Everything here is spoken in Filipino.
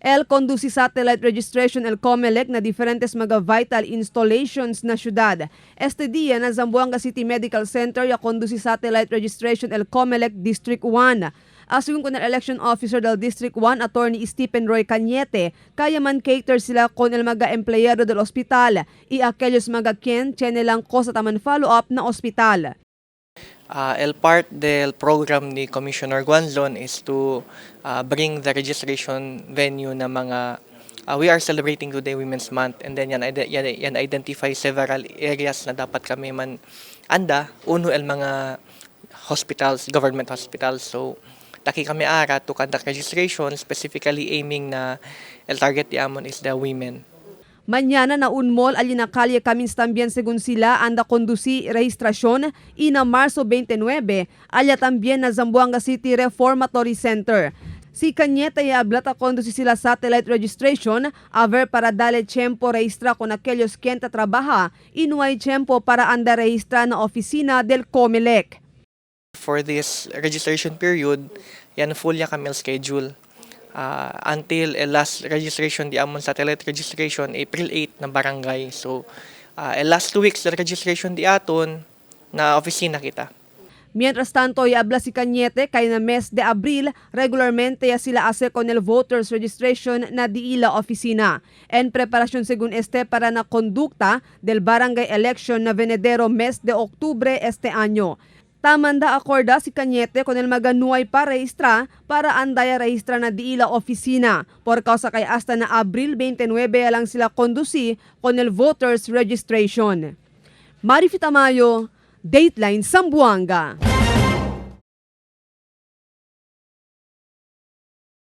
El conduci satellite registration el COMELEC na diferentes mga vital installations na syudad. Este dia na Zamboanga City Medical Center ya conduci satellite registration el COMELEC District 1. Asungon ko na election officer del District 1, Attorney Stephen Roy Cañete, kaya man cater sila con el mga empleyado del hospital. I aquellos mga quien tiene lang ko sa taman follow-up na ospital. El part del program ni Commissioner Guanzon is to bring the registration venue na mga we are celebrating today Women's Month, and then yan identify several areas na dapat kami man anda uno el mga hospitals, government hospitals. So taki kami ara to conduct registration, specifically aiming na el target di amon is the women. Mañana na unmol alina kalye Camins también según sila anda conduci registrasyon ina Marzo 29 alya también na Zamboanga City Reformatory Center. Si Cañete y ablata conduci sila satellite registration aver para dale tiempo registra con aquellos quien trabaja y no hay tiempo para anda registra na oficina del COMELEC. For this registration period, yan full ya kami schedule. Until last registration di amon satellite registration April 8 na barangay. So last 2 weeks na registration di aton na opisina kita. Mientras tanto, iabla si Cañete kay na mes de Abril, regularmente ya sila hace con el voters registration na diila oficina. En preparación según este para na conducta del barangay election na venedero mes de Octubre este año. Tamanda acorda si Cañete con el maganuay pa registra para andaya registra na diila oficina. Por causa kay hasta na Abril 29 lang sila conduci con el voters registration. Marifita Mayo, Dateline Zamboanga.